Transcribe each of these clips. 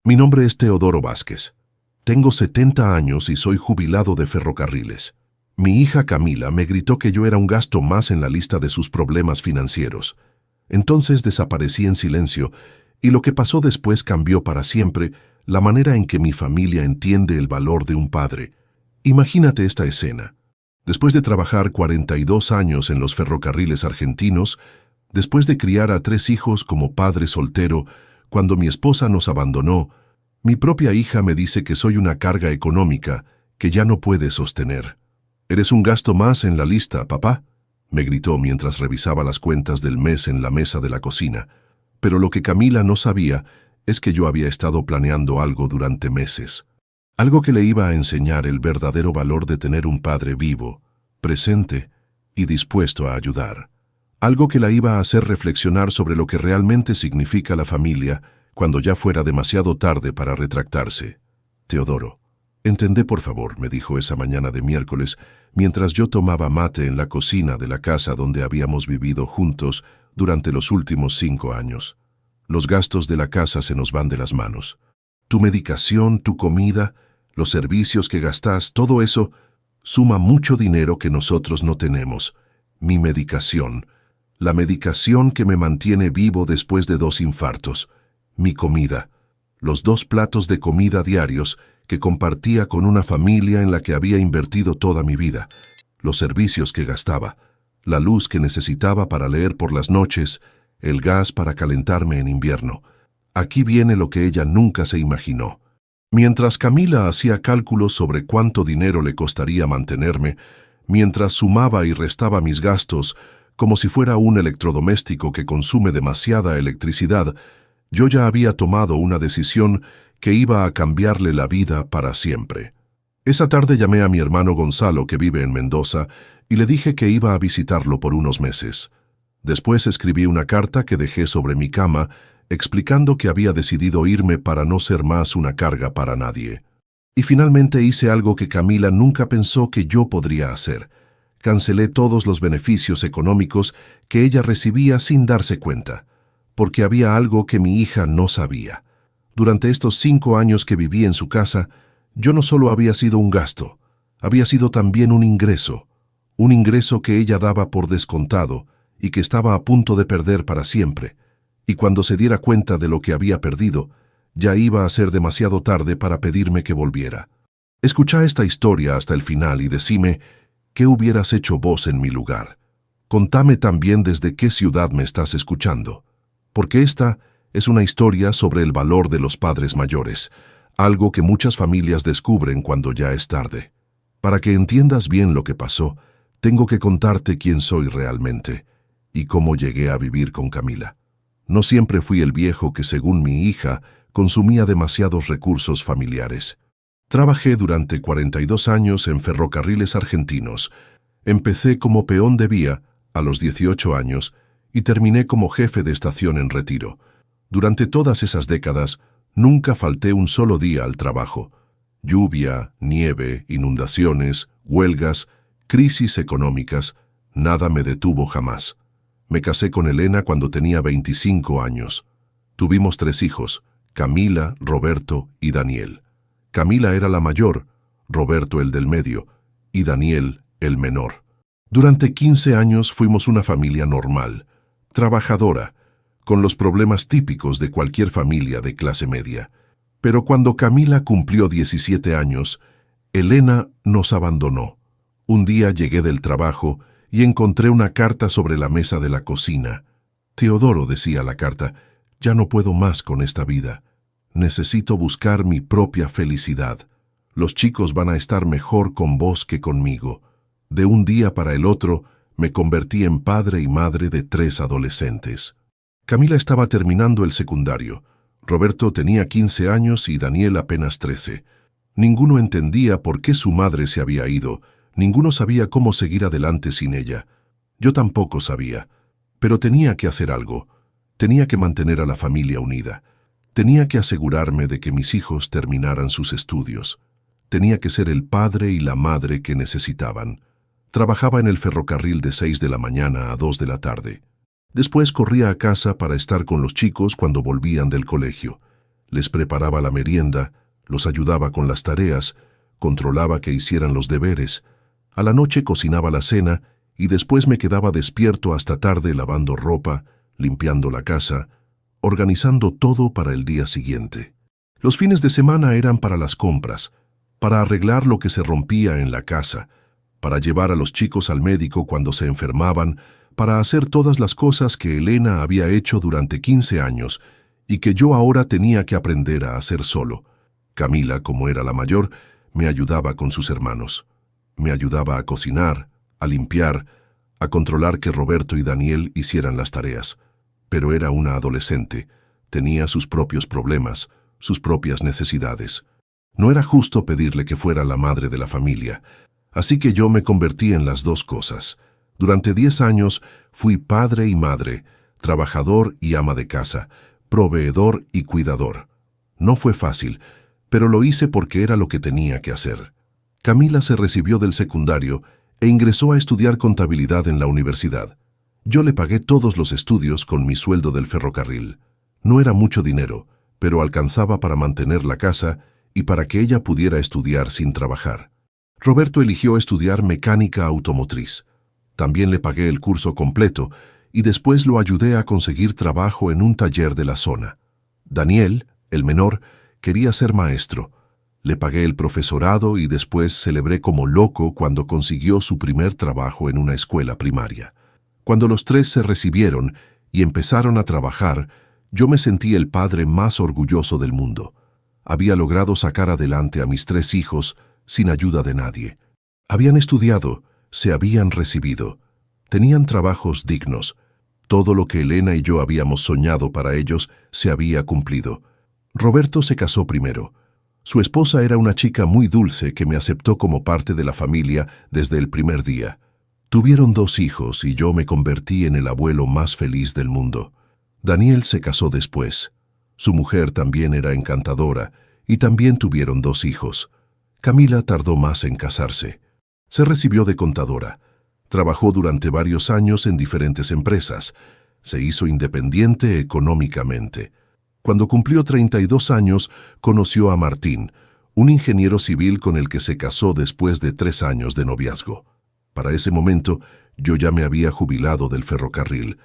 Mi nombre es Teodoro Vázquez. Tengo 70 años y soy jubilado de ferrocarriles. Mi hija Camila me gritó que yo era un gasto más en la lista de sus problemas financieros. Entonces desaparecí en silencio y lo que pasó después cambió para siempre la manera en que mi familia entiende el valor de un padre. Imagínate esta escena. Después de trabajar 42 años en los ferrocarriles argentinos, después de criar a 3 hijos como padre soltero, cuando mi esposa nos abandonó, mi propia hija me dice que soy una carga económica que ya no puede sostener. «Eres un gasto más en la lista, papá», me gritó mientras revisaba las cuentas del mes en la mesa de la cocina. Pero lo que Camila no sabía es que yo había estado planeando algo durante meses. Algo que le iba a enseñar el verdadero valor de tener un padre vivo, presente y dispuesto a ayudar. Algo que la iba a hacer reflexionar sobre lo que realmente significa la familia cuando ya fuera demasiado tarde para retractarse. «Teodoro, entendé por favor», me dijo esa mañana de miércoles, mientras yo tomaba mate en la cocina de la casa donde habíamos vivido juntos durante los últimos 5 años. «Los gastos de la casa se nos van de las manos. Tu medicación, tu comida, los servicios que gastas, todo eso suma mucho dinero que nosotros no tenemos. Mi medicación, la medicación que me mantiene vivo después de 2 infartos, mi comida, los 2 platos de comida diarios que compartía con una familia en la que había invertido toda mi vida, los servicios que gastaba, la luz que necesitaba para leer por las noches, el gas para calentarme en invierno. Aquí viene lo que ella nunca se imaginó. Mientras Camila hacía cálculos sobre cuánto dinero le costaría mantenerme, mientras sumaba y restaba mis gastos, como si fuera un electrodoméstico que consume demasiada electricidad, yo ya había tomado una decisión que iba a cambiarle la vida para siempre. Esa tarde llamé a mi hermano Gonzalo, que vive en Mendoza, y le dije que iba a visitarlo por unos meses. Después escribí una carta que dejé sobre mi cama, explicando que había decidido irme para no ser más una carga para nadie. Y finalmente hice algo que Camila nunca pensó que yo podría hacer. Cancelé todos los beneficios económicos que ella recibía sin darse cuenta, porque había algo que mi hija no sabía. Durante estos 5 años que viví en su casa, yo no solo había sido un gasto, había sido también un ingreso que ella daba por descontado y que estaba a punto de perder para siempre, y cuando se diera cuenta de lo que había perdido, ya iba a ser demasiado tarde para pedirme que volviera. Escucha esta historia hasta el final y decime ¿qué hubieras hecho vos en mi lugar? Contame también desde qué ciudad me estás escuchando, porque esta es una historia sobre el valor de los padres mayores, algo que muchas familias descubren cuando ya es tarde. Para que entiendas bien lo que pasó, tengo que contarte quién soy realmente y cómo llegué a vivir con Camila. No siempre fui el viejo que, según mi hija, consumía demasiados recursos familiares. Trabajé durante 42 años en ferrocarriles argentinos. Empecé como peón de vía a los 18 años y terminé como jefe de estación en retiro. Durante todas esas décadas, nunca falté un solo día al trabajo. Lluvia, nieve, inundaciones, huelgas, crisis económicas, nada me detuvo jamás. Me casé con Elena cuando tenía 25 años. Tuvimos 3 hijos, Camila, Roberto y Daniel. Camila era la mayor, Roberto el del medio y Daniel el menor. Durante 15 años fuimos una familia normal, trabajadora, con los problemas típicos de cualquier familia de clase media. Pero cuando Camila cumplió 17 años, Elena nos abandonó. Un día llegué del trabajo y encontré una carta sobre la mesa de la cocina. «Teodoro», decía la carta, «ya no puedo más con esta vida. Necesito buscar mi propia felicidad. Los chicos van a estar mejor con vos que conmigo». De un día para el otro, me convertí en padre y madre de 3 adolescentes. Camila estaba terminando el secundario. Roberto tenía 15 años y Daniel apenas 13. Ninguno entendía por qué su madre se había ido. Ninguno sabía cómo seguir adelante sin ella. Yo tampoco sabía. Pero tenía que hacer algo. Tenía que mantener a la familia unida. Tenía que asegurarme de que mis hijos terminaran sus estudios. Tenía que ser el padre y la madre que necesitaban. Trabajaba en el ferrocarril de 6 de la mañana a 2 de la tarde. Después corría a casa para estar con los chicos cuando volvían del colegio. Les preparaba la merienda, los ayudaba con las tareas, controlaba que hicieran los deberes. A la noche cocinaba la cena y después me quedaba despierto hasta tarde lavando ropa, limpiando la casa, organizando todo para el día siguiente. Los fines de semana eran para las compras, para arreglar lo que se rompía en la casa, para llevar a los chicos al médico cuando se enfermaban, para hacer todas las cosas que Elena había hecho durante 15 años y que yo ahora tenía que aprender a hacer solo. Camila, como era la mayor, me ayudaba con sus hermanos. Me ayudaba a cocinar, a limpiar, a controlar que Roberto y Daniel hicieran las tareas. Pero era una adolescente, tenía sus propios problemas, sus propias necesidades. No era justo pedirle que fuera la madre de la familia, así que yo me convertí en las dos cosas. Durante 10 años fui padre y madre, trabajador y ama de casa, proveedor y cuidador. No fue fácil, pero lo hice porque era lo que tenía que hacer. Camila se recibió del secundario e ingresó a estudiar contabilidad en la universidad. Yo le pagué todos los estudios con mi sueldo del ferrocarril. No era mucho dinero, pero alcanzaba para mantener la casa y para que ella pudiera estudiar sin trabajar. Roberto eligió estudiar mecánica automotriz. También le pagué el curso completo y después lo ayudé a conseguir trabajo en un taller de la zona. Daniel, el menor, quería ser maestro. Le pagué el profesorado y después celebré como loco cuando consiguió su primer trabajo en una escuela primaria. Cuando los tres se recibieron y empezaron a trabajar, yo me sentí el padre más orgulloso del mundo. Había logrado sacar adelante a mis 3 hijos sin ayuda de nadie. Habían estudiado, se habían recibido, tenían trabajos dignos. Todo lo que Elena y yo habíamos soñado para ellos se había cumplido. Roberto se casó primero. Su esposa era una chica muy dulce que me aceptó como parte de la familia desde el primer día. Tuvieron 2 hijos y yo me convertí en el abuelo más feliz del mundo. Daniel se casó después. Su mujer también era encantadora y también tuvieron 2 hijos. Camila tardó más en casarse. Se recibió de contadora. Trabajó durante varios años en diferentes empresas. Se hizo independiente económicamente. Cuando cumplió 32 años, conoció a Martín, un ingeniero civil con el que se casó después de 3 años de noviazgo. Para ese momento, yo ya me había jubilado del ferrocarril.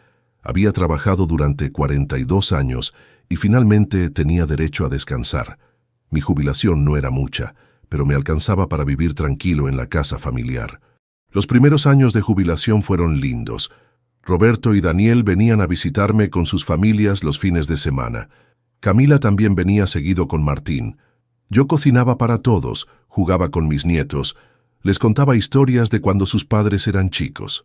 Había trabajado durante 42 años y finalmente tenía derecho a descansar. Mi jubilación no era mucha, pero me alcanzaba para vivir tranquilo en la casa familiar. Los primeros años de jubilación fueron lindos. Roberto y Daniel venían a visitarme con sus familias los fines de semana. Camila también venía seguido con Martín. Yo cocinaba para todos, jugaba con mis nietos, les contaba historias de cuando sus padres eran chicos.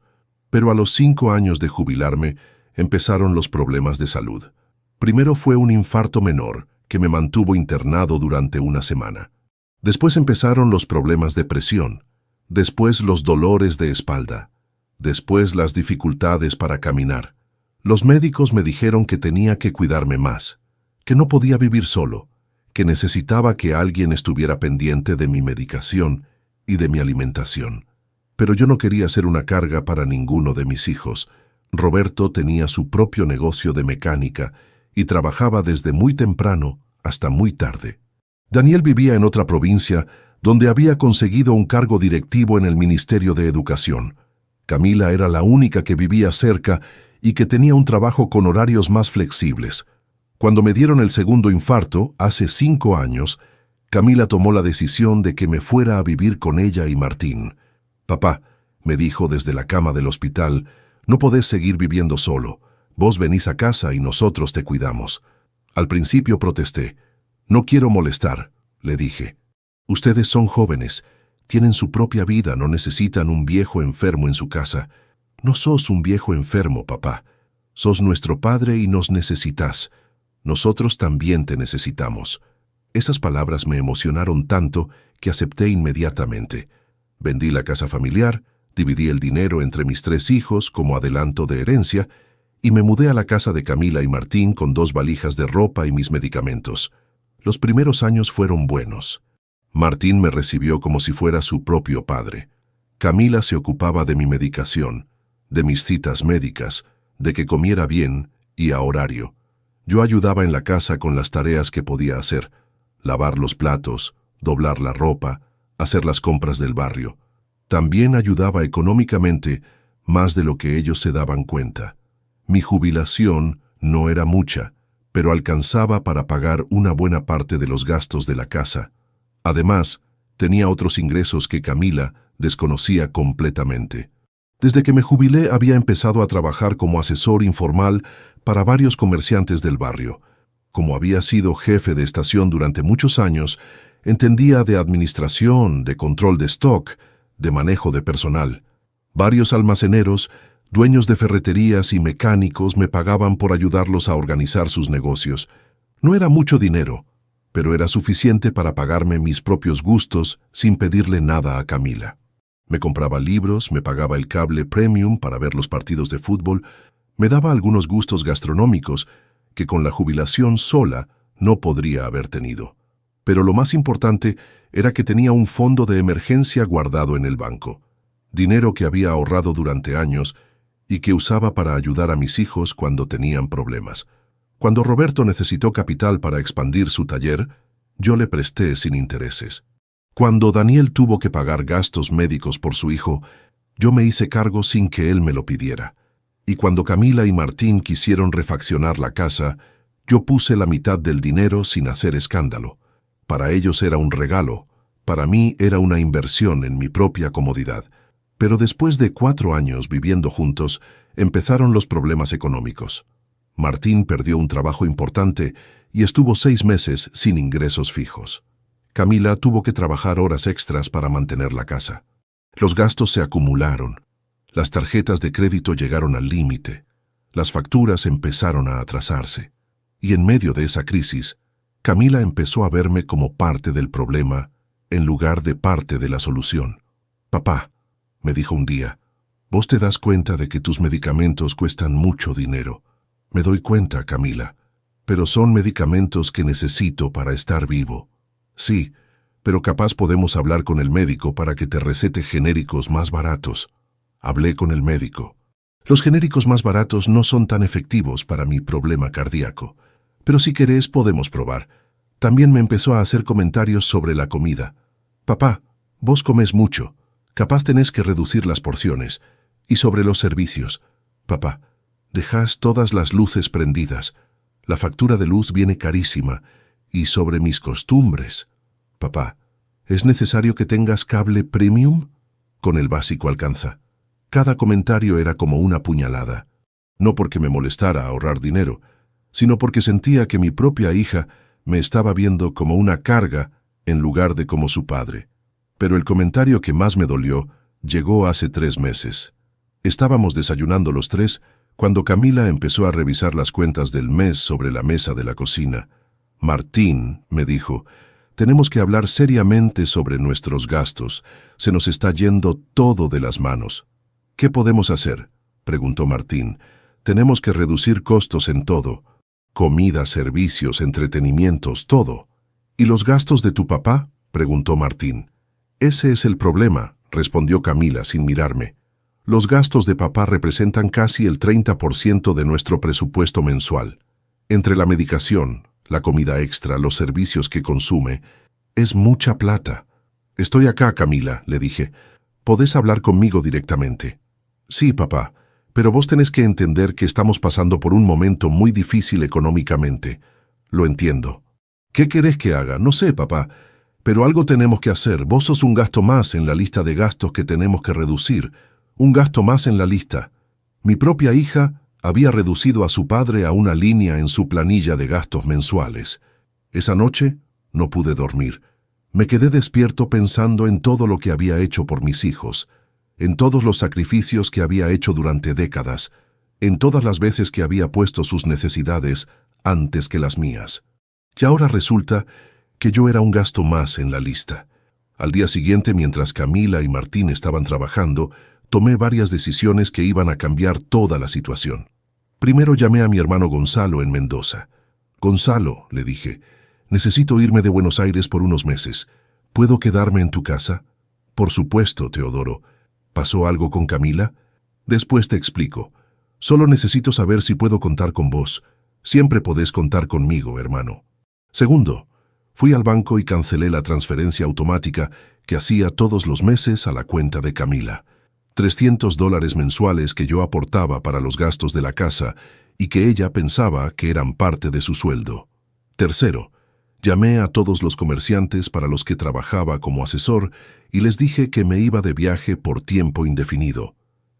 Pero a los 5 años de jubilarme, empezaron los problemas de salud. Primero fue un infarto menor, que me mantuvo internado durante una semana. Después empezaron los problemas de presión, después los dolores de espalda, después las dificultades para caminar. Los médicos me dijeron que tenía que cuidarme más, que no podía vivir solo, que necesitaba que alguien estuviera pendiente de mi medicación y de mi alimentación. Pero yo no quería ser una carga para ninguno de mis hijos. Roberto tenía su propio negocio de mecánica y trabajaba desde muy temprano hasta muy tarde. Daniel vivía en otra provincia donde había conseguido un cargo directivo en el Ministerio de Educación. Camila era la única que vivía cerca y que tenía un trabajo con horarios más flexibles. Cuando me dieron el segundo infarto, hace 5 años, Camila tomó la decisión de que me fuera a vivir con ella y Martín. «Papá», me dijo desde la cama del hospital, «no podés seguir viviendo solo. Vos venís a casa y nosotros te cuidamos». Al principio protesté. «No quiero molestar», le dije. «Ustedes son jóvenes, tienen su propia vida, no necesitan un viejo enfermo en su casa». «No sos un viejo enfermo, papá. Sos nuestro padre y nos necesitas. Nosotros también te necesitamos». Esas palabras me emocionaron tanto que acepté inmediatamente. Vendí la casa familiar, dividí el dinero entre mis 3 hijos como adelanto de herencia y me mudé a la casa de Camila y Martín con 2 valijas de ropa y mis medicamentos. Los primeros años fueron buenos. Martín me recibió como si fuera su propio padre. Camila se ocupaba de mi medicación, de mis citas médicas, de que comiera bien y a horario. Yo ayudaba en la casa con las tareas que podía hacer: lavar los platos, doblar la ropa, hacer las compras del barrio. También ayudaba económicamente, más de lo que ellos se daban cuenta. Mi jubilación no era mucha, pero alcanzaba para pagar una buena parte de los gastos de la casa. Además, tenía otros ingresos que Camila desconocía completamente. Desde que me jubilé había empezado a trabajar como asesor informal para varios comerciantes del barrio. Como había sido jefe de estación durante muchos años, entendía de administración, de control de stock, de manejo de personal. Varios almaceneros, dueños de ferreterías y mecánicos me pagaban por ayudarlos a organizar sus negocios. No era mucho dinero, pero era suficiente para pagarme mis propios gustos sin pedirle nada a Camila. Me compraba libros, me pagaba el cable premium para ver los partidos de fútbol, me daba algunos gustos gastronómicos que con la jubilación sola no podría haber tenido. Pero lo más importante era que tenía un fondo de emergencia guardado en el banco, dinero que había ahorrado durante años y que usaba para ayudar a mis hijos cuando tenían problemas. Cuando Roberto necesitó capital para expandir su taller, yo le presté sin intereses. Cuando Daniel tuvo que pagar gastos médicos por su hijo, yo me hice cargo sin que él me lo pidiera. Y cuando Camila y Martín quisieron refaccionar la casa, yo puse la mitad del dinero sin hacer escándalo. Para ellos era un regalo, para mí era una inversión en mi propia comodidad. Pero después de 4 años viviendo juntos, empezaron los problemas económicos. Martín perdió un trabajo importante y estuvo 6 meses sin ingresos fijos. Camila tuvo que trabajar horas extras para mantener la casa. Los gastos se acumularon. Las tarjetas de crédito llegaron al límite. Las facturas empezaron a atrasarse. Y en medio de esa crisis, Camila empezó a verme como parte del problema en lugar de parte de la solución. «Papá», me dijo un día, «vos te das cuenta de que tus medicamentos cuestan mucho dinero». «Me doy cuenta, Camila, pero son medicamentos que necesito para estar vivo». «Sí, pero capaz podemos hablar con el médico para que te recete genéricos más baratos». Hablé con el médico. «Los genéricos más baratos no son tan efectivos para mi problema cardíaco, pero si querés podemos probar». También me empezó a hacer comentarios sobre la comida. «Papá, vos comés mucho, capaz tenés que reducir las porciones». Y sobre los servicios. «Papá, dejás todas las luces prendidas, la factura de luz viene carísima». Y sobre mis costumbres. «Papá, ¿es necesario que tengas cable premium? Con el básico alcanza». Cada comentario era como una puñalada. No porque me molestara ahorrar dinero, sino porque sentía que mi propia hija me estaba viendo como una carga en lugar de como su padre. Pero el comentario que más me dolió llegó hace 3 meses. Estábamos desayunando los 3 cuando Camila empezó a revisar las cuentas del mes sobre la mesa de la cocina. «Martín», me dijo, «tenemos que hablar seriamente sobre nuestros gastos. Se nos está yendo todo de las manos». «¿Qué podemos hacer?», preguntó Martín. «Tenemos que reducir costos en todo. Comida, servicios, entretenimientos, todo». «¿Y los gastos de tu papá?», preguntó Martín. «Ese es el problema», respondió Camila sin mirarme. «Los gastos de papá representan casi el 30% de nuestro presupuesto mensual. Entre la medicación, la comida extra, los servicios que consume, es mucha plata». «Estoy acá, Camila», le dije. «Podés hablar conmigo directamente». «Sí, papá, pero vos tenés que entender que estamos pasando por un momento muy difícil económicamente». «Lo entiendo». «¿Qué querés que haga? No sé, papá, pero algo tenemos que hacer. Vos sos un gasto más en la lista de gastos que tenemos que reducir. Un gasto más en la lista». Mi propia hija había reducido a su padre a una línea en su planilla de gastos mensuales. Esa noche no pude dormir. Me quedé despierto pensando en todo lo que había hecho por mis hijos, en todos los sacrificios que había hecho durante décadas, en todas las veces que había puesto sus necesidades antes que las mías. Y ahora resulta que yo era un gasto más en la lista. Al día siguiente, mientras Camila y Martín estaban trabajando, tomé varias decisiones que iban a cambiar toda la situación. Primero llamé a mi hermano Gonzalo en Mendoza. «Gonzalo», le dije, «necesito irme de Buenos Aires por unos meses. ¿Puedo quedarme en tu casa?» «Por supuesto, Teodoro. ¿Pasó algo con Camila?» «Después te explico. Solo necesito saber si puedo contar con vos. Siempre podés contar conmigo, hermano. Segundo, fui al banco y cancelé la transferencia automática que hacía todos los meses a la cuenta de Camila. $300 mensuales que yo aportaba para los gastos de la casa y que ella pensaba que eran parte de su sueldo. Tercero, llamé a todos los comerciantes para los que trabajaba como asesor y les dije que me iba de viaje por tiempo indefinido.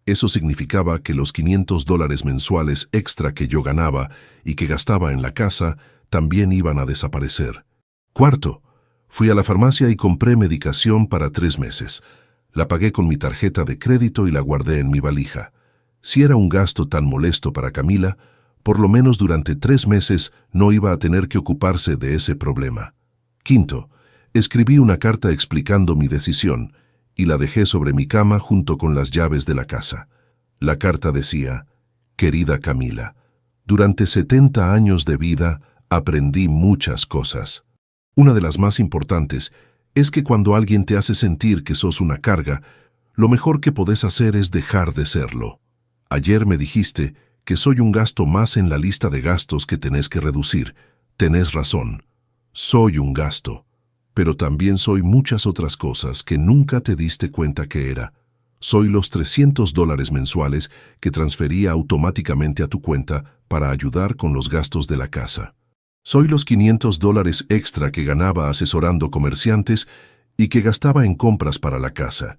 Eso significaba que los $500 mensuales extra que yo ganaba y que gastaba en la casa también iban a desaparecer. Cuarto, fui a la farmacia y compré medicación para 3 meses. La pagué con mi tarjeta de crédito y la guardé en mi valija. Si era un gasto tan molesto para Camila, por lo menos durante 3 meses no iba a tener que ocuparse de ese problema. Quinto, escribí una carta explicando mi decisión y la dejé sobre mi cama junto con las llaves de la casa. La carta decía: «Querida Camila, durante 70 años de vida aprendí muchas cosas. Una de las más importantes es que cuando alguien te hace sentir que sos una carga, lo mejor que podés hacer es dejar de serlo. Ayer me dijiste que soy un gasto más en la lista de gastos que tenés que reducir. Tenés razón. Soy un gasto. Pero también soy muchas otras cosas que nunca te diste cuenta que era. Soy los $300 mensuales que transfería automáticamente a tu cuenta para ayudar con los gastos de la casa. Soy los $500 extra que ganaba asesorando comerciantes y que gastaba en compras para la casa.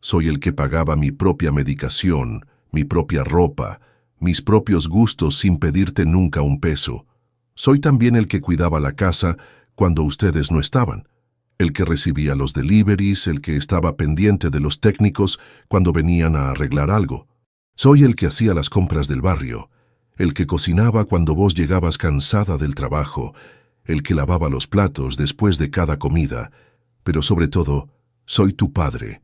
Soy el que pagaba mi propia medicación, mi propia ropa, mis propios gustos sin pedirte nunca un peso. Soy también el que cuidaba la casa cuando ustedes no estaban, el que recibía los deliveries, el que estaba pendiente de los técnicos cuando venían a arreglar algo. Soy el que hacía las compras del barrio, el que cocinaba cuando vos llegabas cansada del trabajo, el que lavaba los platos después de cada comida, pero sobre todo, soy tu padre,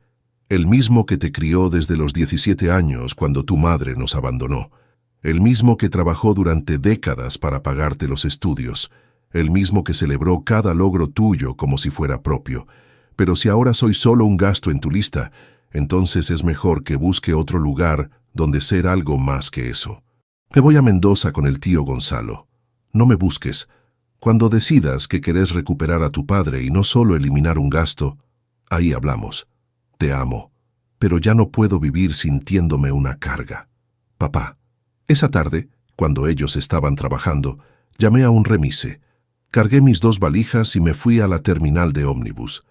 el mismo que te crió desde los 17 años cuando tu madre nos abandonó, el mismo que trabajó durante décadas para pagarte los estudios, el mismo que celebró cada logro tuyo como si fuera propio. Pero si ahora soy solo un gasto en tu lista, entonces es mejor que busque otro lugar donde ser algo más que eso. Me voy a Mendoza con el tío Gonzalo. No me busques. Cuando decidas que querés recuperar a tu padre y no solo eliminar un gasto, ahí hablamos. Te amo, pero ya no puedo vivir sintiéndome una carga. Papá. Esa tarde, cuando ellos estaban trabajando, llamé a un remise. Cargué mis 2 valijas y me fui a la terminal de ómnibus.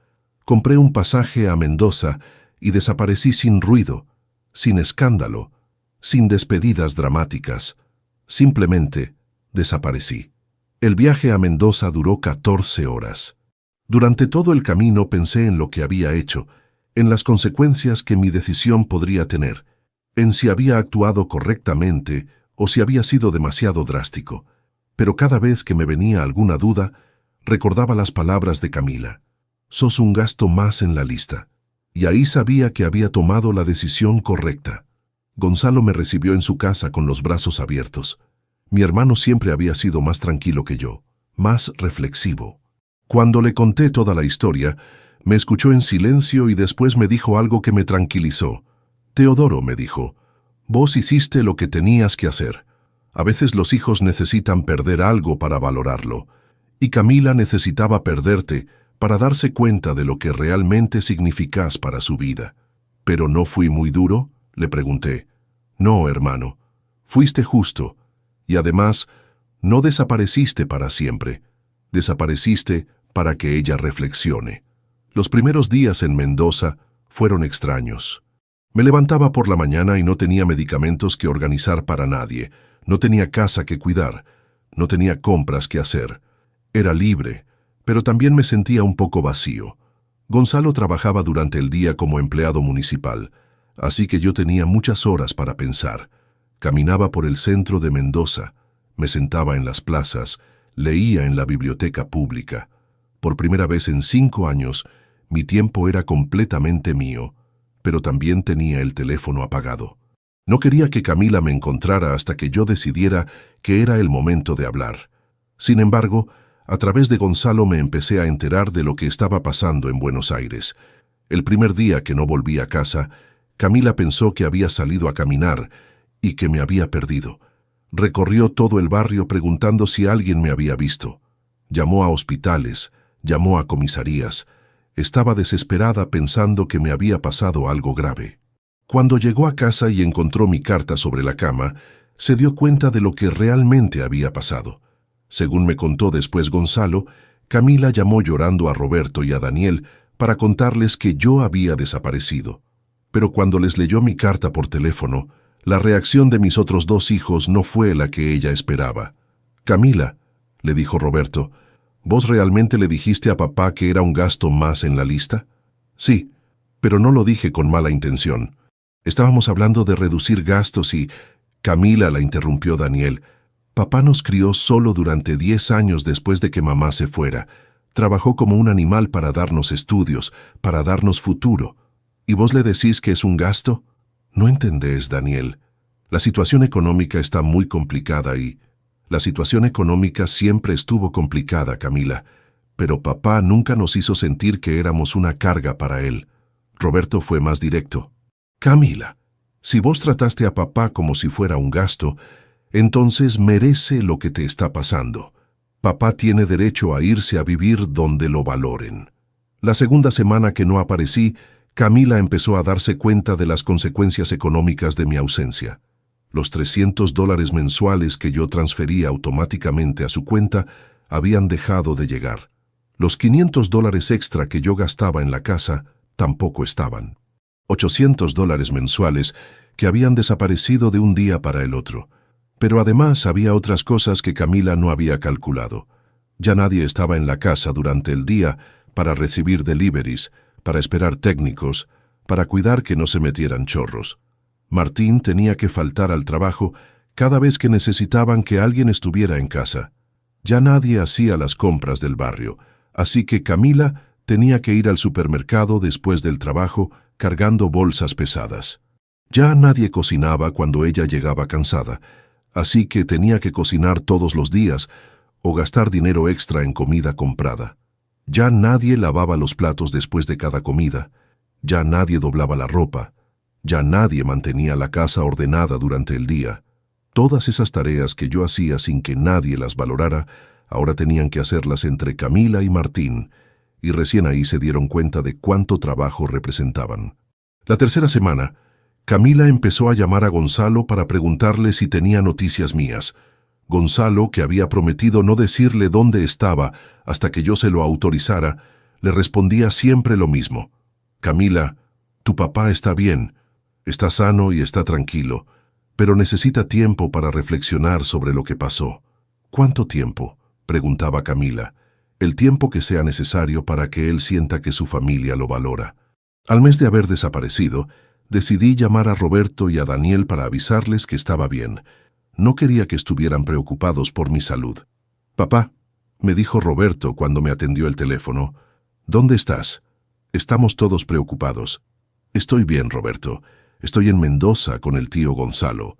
Compré un pasaje a Mendoza y desaparecí sin ruido, sin escándalo, sin despedidas dramáticas. Simplemente desaparecí. El viaje a Mendoza duró 14 horas. Durante todo el camino pensé en lo que había hecho, en las consecuencias que mi decisión podría tener, en si había actuado correctamente o si había sido demasiado drástico. Pero cada vez que me venía alguna duda, recordaba las palabras de Camila. Sos un gasto más en la lista. Y ahí sabía que había tomado la decisión correcta. Gonzalo me recibió en su casa con los brazos abiertos. Mi hermano siempre había sido más tranquilo que yo, más reflexivo. Cuando le conté toda la historia, me escuchó en silencio y después me dijo algo que me tranquilizó. Teodoro, me dijo, vos hiciste lo que tenías que hacer. A veces los hijos necesitan perder algo para valorarlo, y Camila necesitaba perderte para darse cuenta de lo que realmente significás para su vida. ¿Pero no fui muy duro?, le pregunté. No, hermano, fuiste justo, y además, no desapareciste para siempre. Desapareciste para que ella reflexione. Los primeros días en Mendoza fueron extraños. Me levantaba por la mañana y no tenía medicamentos que organizar para nadie. No tenía casa que cuidar, no tenía compras que hacer. Era libre, pero también me sentía un poco vacío. Gonzalo trabajaba durante el día como empleado municipal, así que yo tenía muchas horas para pensar. Caminaba por el centro de Mendoza, me sentaba en las plazas, leía en la biblioteca pública. Por primera vez en 5 años, mi tiempo era completamente mío, pero también tenía el teléfono apagado. No quería que Camila me encontrara hasta que yo decidiera que era el momento de hablar. Sin embargo, a través de Gonzalo me empecé a enterar de lo que estaba pasando en Buenos Aires. El primer día que no volví a casa, Camila pensó que había salido a caminar y que me había perdido. Recorrió todo el barrio preguntando si alguien me había visto. Llamó a hospitales, llamó a comisarías. Estaba desesperada pensando que me había pasado algo grave. Cuando llegó a casa y encontró mi carta sobre la cama, se dio cuenta de lo que realmente había pasado. Según me contó después Gonzalo, Camila llamó llorando a Roberto y a Daniel para contarles que yo había desaparecido. Pero cuando les leyó mi carta por teléfono, la reacción de mis otros 2 hijos no fue la que ella esperaba. «Camila», le dijo Roberto, «¿vos realmente le dijiste a papá que era un gasto más en la lista?» «Sí, pero no lo dije con mala intención. Estábamos hablando de reducir gastos y...» «Camila», la interrumpió Daniel, «papá nos crió solo durante 10 años después de que mamá se fuera. Trabajó como un animal para darnos estudios, para darnos futuro. ¿Y vos le decís que es un gasto? No entendés, Daniel. La situación económica está muy complicada y... La situación económica siempre estuvo complicada, Camila, pero papá nunca nos hizo sentir que éramos una carga para él». Roberto fue más directo. «Camila, si vos trataste a papá como si fuera un gasto, entonces merece lo que te está pasando. Papá tiene derecho a irse a vivir donde lo valoren». La segunda semana que no aparecí, Camila empezó a darse cuenta de las consecuencias económicas de mi ausencia. Los $300 mensuales que yo transfería automáticamente a su cuenta habían dejado de llegar. Los $500 extra que yo gastaba en la casa tampoco estaban. $800 mensuales que habían desaparecido de un día para el otro. Pero además había otras cosas que Camila no había calculado. Ya nadie estaba en la casa durante el día para recibir deliveries, para esperar técnicos, para cuidar que no se metieran chorros. Martín tenía que faltar al trabajo cada vez que necesitaban que alguien estuviera en casa. Ya nadie hacía las compras del barrio, así que Camila tenía que ir al supermercado después del trabajo cargando bolsas pesadas. Ya nadie cocinaba cuando ella llegaba cansada, así que tenía que cocinar todos los días o gastar dinero extra en comida comprada. Ya nadie lavaba los platos después de cada comida, ya nadie doblaba la ropa, ya nadie mantenía la casa ordenada durante el día. Todas esas tareas que yo hacía sin que nadie las valorara, ahora tenían que hacerlas entre Camila y Martín, y recién ahí se dieron cuenta de cuánto trabajo representaban. La tercera semana, Camila empezó a llamar a Gonzalo para preguntarle si tenía noticias mías. Gonzalo, que había prometido no decirle dónde estaba hasta que yo se lo autorizara, le respondía siempre lo mismo. «Camila, tu papá está bien, está sano y está tranquilo, pero necesita tiempo para reflexionar sobre lo que pasó». «¿Cuánto tiempo?», preguntaba Camila. «El tiempo que sea necesario para que él sienta que su familia lo valora». Al mes de haber desaparecido, decidí llamar a Roberto y a Daniel para avisarles que estaba bien. No quería que estuvieran preocupados por mi salud. «Papá», me dijo Roberto cuando me atendió el teléfono, «¿dónde estás? Estamos todos preocupados». «Estoy bien, Roberto. Estoy en Mendoza con el tío Gonzalo».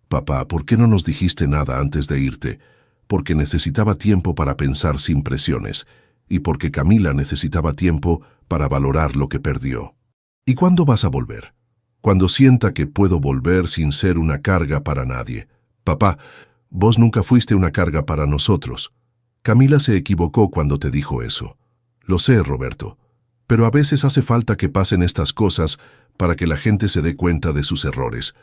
«Papá, ¿por qué no nos dijiste nada antes de irte?» «Porque necesitaba tiempo para pensar sin presiones, y porque Camila necesitaba tiempo para valorar lo que perdió». «¿Y cuándo vas a volver?» «Cuando sienta que puedo volver sin ser una carga para nadie». «Papá, vos nunca fuiste una carga para nosotros». Camila se equivocó cuando te dijo eso. «Lo sé, Roberto, pero a veces hace falta que pasen estas cosas para que la gente se dé cuenta de sus errores».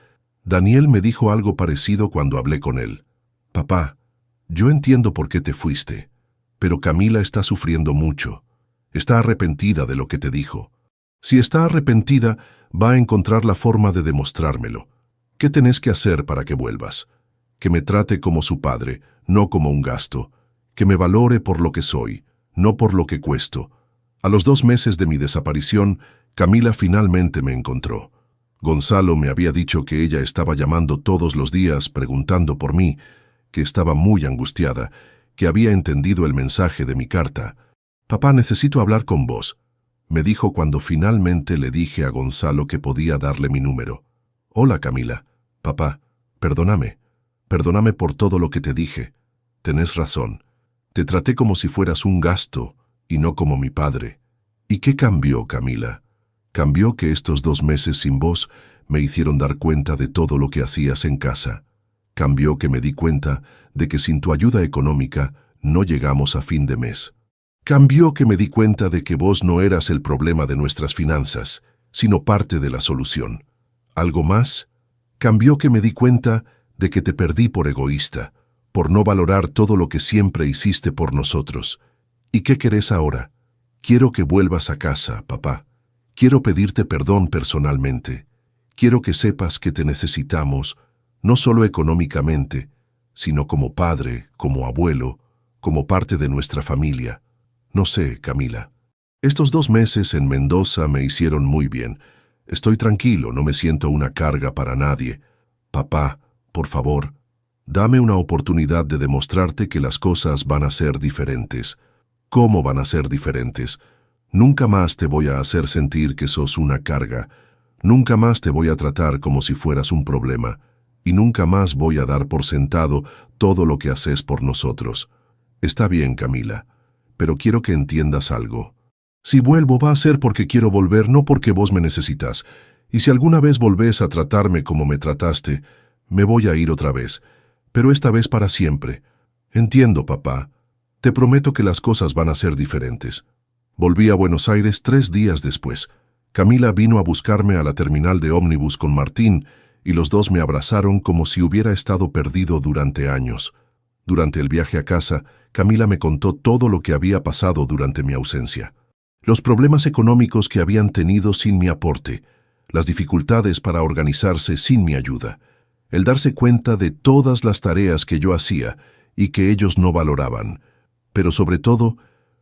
Daniel me dijo algo parecido cuando hablé con él. «Papá, yo entiendo por qué te fuiste, pero Camila está sufriendo mucho. Está arrepentida de lo que te dijo. Si está arrepentida, va a encontrar la forma de demostrármelo. ¿Qué tenés que hacer para que vuelvas? Que me trate como su padre, no como un gasto. Que me valore por lo que soy, no por lo que cuesto». A los 2 meses de mi desaparición, Camila finalmente me encontró. Gonzalo me había dicho que ella estaba llamando todos los días preguntando por mí, que estaba muy angustiada, que había entendido el mensaje de mi carta. «Papá, necesito hablar con vos», me dijo cuando finalmente le dije a Gonzalo que podía darle mi número. «Hola, Camila. Papá, perdóname. Perdóname por todo lo que te dije. Tenés razón. Te traté como si fueras un gasto y no como mi padre». «¿Y qué cambió, Camila?» «Cambió que estos 2 meses sin vos me hicieron dar cuenta de todo lo que hacías en casa. Cambió que me di cuenta de que sin tu ayuda económica no llegamos a fin de mes. Cambió que me di cuenta de que vos no eras el problema de nuestras finanzas, sino parte de la solución. ¿Algo más? Cambió que me di cuenta de que te perdí por egoísta, por no valorar todo lo que siempre hiciste por nosotros. ¿Y qué querés ahora? Quiero que vuelvas a casa, papá. Quiero pedirte perdón personalmente. Quiero que sepas que te necesitamos, no solo económicamente, sino como padre, como abuelo, como parte de nuestra familia. No sé, Camila. Estos 2 meses en Mendoza me hicieron muy bien. Estoy tranquilo, no me siento una carga para nadie. Papá, por favor, dame una oportunidad de demostrarte que las cosas van a ser diferentes. ¿Cómo van a ser diferentes? Nunca más te voy a hacer sentir que sos una carga. Nunca más te voy a tratar como si fueras un problema. Y nunca más voy a dar por sentado todo lo que haces por nosotros. Está bien, Camila, pero quiero que entiendas algo. Si vuelvo va a ser porque quiero volver, no porque vos me necesitas. Y si alguna vez volvés a tratarme como me trataste, me voy a ir otra vez, pero esta vez para siempre. Entiendo, papá. Te prometo que las cosas van a ser diferentes. Volví a Buenos Aires 3 días después. Camila vino a buscarme a la terminal de ómnibus con Martín y los dos me abrazaron como si hubiera estado perdido durante años. Durante el viaje a casa, Camila me contó todo lo que había pasado durante mi ausencia. Los problemas económicos que habían tenido sin mi aporte, las dificultades para organizarse sin mi ayuda, el darse cuenta de todas las tareas que yo hacía y que ellos no valoraban. Pero sobre todo,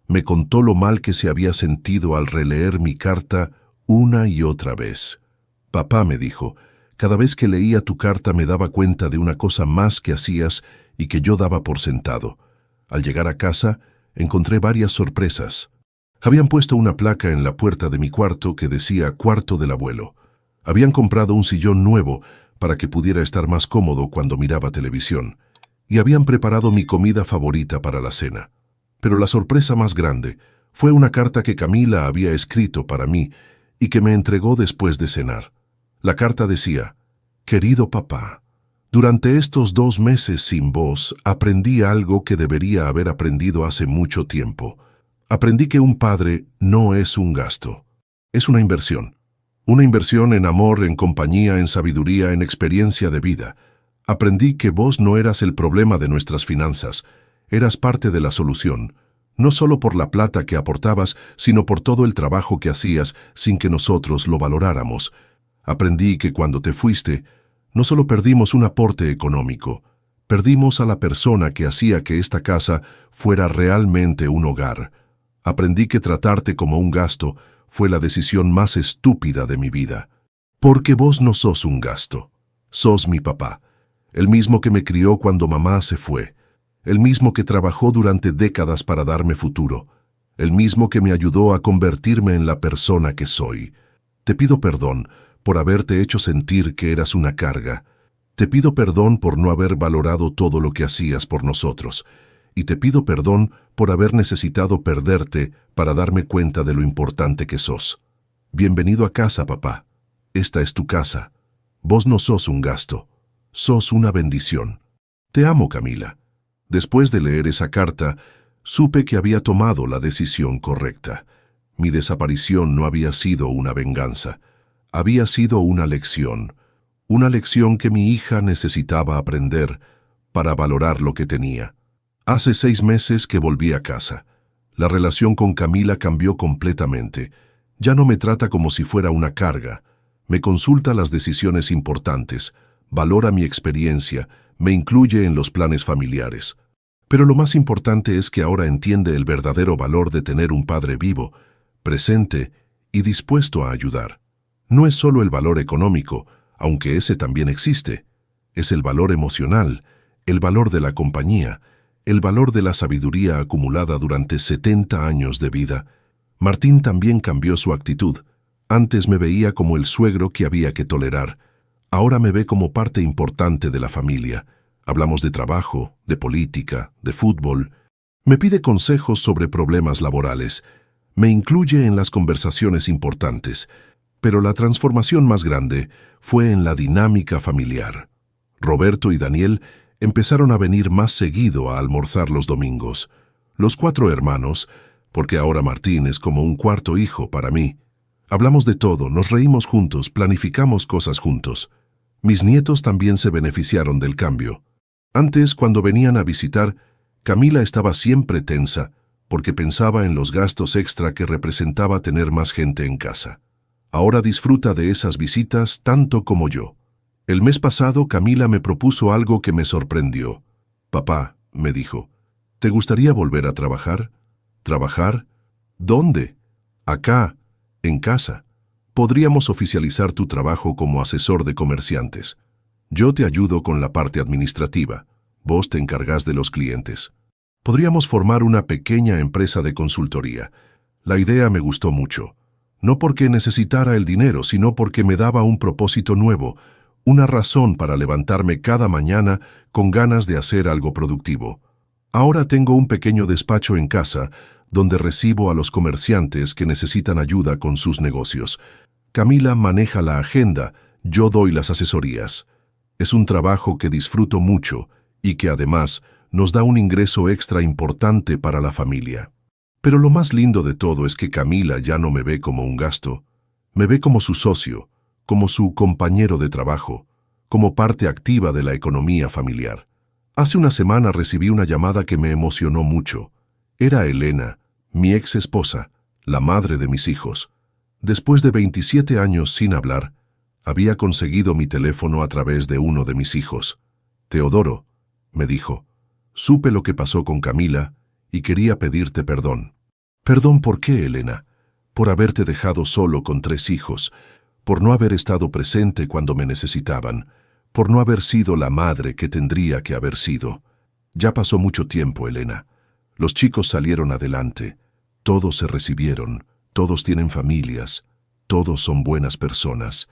me contó lo mal que se había sentido al releer mi carta una y otra vez. Papá, me dijo, cada vez que leía tu carta me daba cuenta de una cosa más que hacías y que yo daba por sentado. Al llegar a casa, encontré varias sorpresas. Habían puesto una placa en la puerta de mi cuarto que decía cuarto del abuelo. Habían comprado un sillón nuevo para que pudiera estar más cómodo cuando miraba televisión. Y habían preparado mi comida favorita para la cena. Pero la sorpresa más grande fue una carta que Camila había escrito para mí y que me entregó después de cenar. La carta decía: «Querido papá, durante estos 2 meses sin vos aprendí algo que debería haber aprendido hace mucho tiempo. Aprendí que un padre no es un gasto, es una inversión. Una inversión en amor, en compañía, en sabiduría, en experiencia de vida. Aprendí que vos no eras el problema de nuestras finanzas, eras parte de la solución, no solo por la plata que aportabas, sino por todo el trabajo que hacías sin que nosotros lo valoráramos. Aprendí que cuando te fuiste, no solo perdimos un aporte económico, perdimos a la persona que hacía que esta casa fuera realmente un hogar. Aprendí que tratarte como un gasto fue la decisión más estúpida de mi vida. Porque vos no sos un gasto, sos mi papá, el mismo que me crió cuando mamá se fue, el mismo que trabajó durante décadas para darme futuro, el mismo que me ayudó a convertirme en la persona que soy. Te pido perdón por haberte hecho sentir que eras una carga. Te pido perdón por no haber valorado todo lo que hacías por nosotros. Y te pido perdón por haber necesitado perderte para darme cuenta de lo importante que sos. Bienvenido a casa, papá. Esta es tu casa. Vos no sos un gasto. Sos una bendición. Te amo, Camila. Después de leer esa carta, supe que había tomado la decisión correcta. Mi desaparición no había sido una venganza. Había sido una lección que mi hija necesitaba aprender para valorar lo que tenía. Hace 6 meses que volví a casa. La relación con Camila cambió completamente. Ya no me trata como si fuera una carga. Me consulta las decisiones importantes, valora mi experiencia, me incluye en los planes familiares. Pero lo más importante es que ahora entiende el verdadero valor de tener un padre vivo, presente y dispuesto a ayudar. No es solo el valor económico, aunque ese también existe. Es el valor emocional, el valor de la compañía, el valor de la sabiduría acumulada durante 70 años de vida. Martín también cambió su actitud. Antes me veía como el suegro que había que tolerar. Ahora me ve como parte importante de la familia. Hablamos de trabajo, de política, de fútbol. Me pide consejos sobre problemas laborales. Me incluye en las conversaciones importantes. Pero la transformación más grande fue en la dinámica familiar. Roberto y Daniel empezaron a venir más seguido a almorzar los domingos. Los 4 hermanos, porque ahora Martín es como un cuarto hijo para mí. Hablamos de todo, nos reímos juntos, planificamos cosas juntos. Mis nietos también se beneficiaron del cambio. Antes, cuando venían a visitar, Camila estaba siempre tensa, porque pensaba en los gastos extra que representaba tener más gente en casa. Ahora disfruta de esas visitas tanto como yo. El mes pasado Camila me propuso algo que me sorprendió. «Papá», me dijo, «¿te gustaría volver a trabajar?» «¿Trabajar? ¿Dónde?» «Acá, en casa. Podríamos oficializar tu trabajo como asesor de comerciantes. Yo te ayudo con la parte administrativa. Vos te encargás de los clientes. Podríamos formar una pequeña empresa de consultoría». La idea me gustó mucho. No porque necesitara el dinero, sino porque me daba un propósito nuevo, una razón para levantarme cada mañana con ganas de hacer algo productivo. Ahora tengo un pequeño despacho en casa donde recibo a los comerciantes que necesitan ayuda con sus negocios. Camila maneja la agenda, yo doy las asesorías. Es un trabajo que disfruto mucho y que además nos da un ingreso extra importante para la familia. Pero lo más lindo de todo es que Camila ya no me ve como un gasto, me ve como su socio, como su compañero de trabajo, como parte activa de la economía familiar. Hace una semana recibí una llamada que me emocionó mucho. Era Elena, mi ex esposa, la madre de mis hijos. Después de 27 años sin hablar, había conseguido mi teléfono a través de uno de mis hijos. «Teodoro», me dijo, «supe lo que pasó con Camila y quería pedirte perdón». «¿Perdón por qué, Elena?» «Por haberte dejado solo con 3 hijos, por no haber estado presente cuando me necesitaban, por no haber sido la madre que tendría que haber sido. Ya pasó mucho tiempo, Elena. Los chicos salieron adelante, todos se recibieron, todos tienen familias, todos son buenas personas.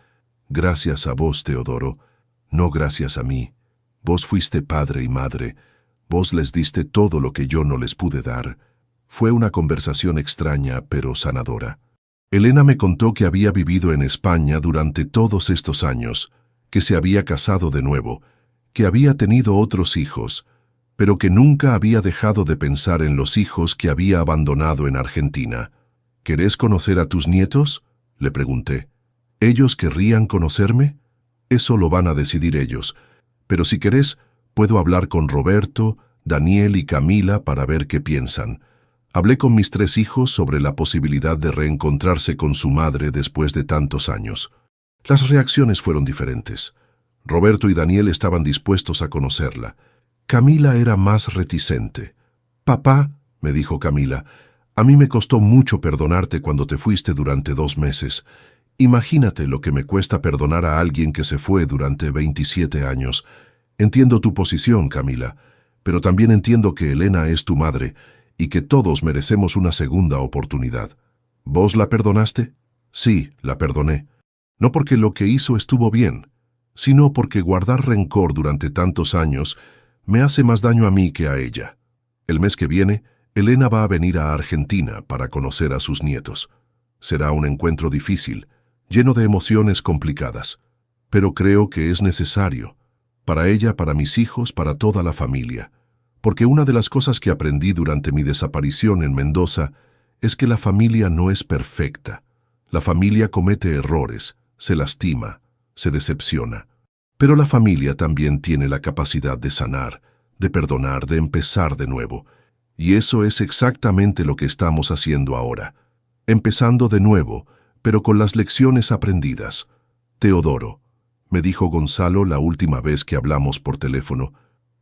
Gracias a vos, Teodoro, no gracias a mí. Vos fuiste padre y madre, vos les diste todo lo que yo no les pude dar». Fue una conversación extraña, pero sanadora. Elena me contó que había vivido en España durante todos estos años, que se había casado de nuevo, que había tenido otros hijos, pero que nunca había dejado de pensar en los hijos que había abandonado en Argentina. «¿Querés conocer a tus nietos?», le pregunté. «¿Ellos querrían conocerme? Eso lo van a decidir ellos, pero si querés, puedo hablar con Roberto, Daniel y Camila para ver qué piensan». Hablé con mis 3 hijos sobre la posibilidad de reencontrarse con su madre después de tantos años. Las reacciones fueron diferentes. Roberto y Daniel estaban dispuestos a conocerla. Camila era más reticente. «Papá», me dijo Camila, «a mí me costó mucho perdonarte cuando te fuiste durante 2 meses. Imagínate lo que me cuesta perdonar a alguien que se fue durante 27 años. Entiendo tu posición, Camila, pero también entiendo que Elena es tu madre y que todos merecemos una segunda oportunidad». «¿Vos la perdonaste?» «Sí, la perdoné. No porque lo que hizo estuvo bien, sino porque guardar rencor durante tantos años me hace más daño a mí que a ella. El mes que viene, Elena va a venir a Argentina para conocer a sus nietos. Será un encuentro difícil, lleno de emociones complicadas, pero creo que es necesario, para ella, para mis hijos, para toda la familia. Porque una de las cosas que aprendí durante mi desaparición en Mendoza es que la familia no es perfecta. La familia comete errores, se lastima, se decepciona. Pero la familia también tiene la capacidad de sanar, de perdonar, de empezar de nuevo. Y eso es exactamente lo que estamos haciendo ahora. Empezando de nuevo, pero con las lecciones aprendidas. «Teodoro», me dijo Gonzalo la última vez que hablamos por teléfono,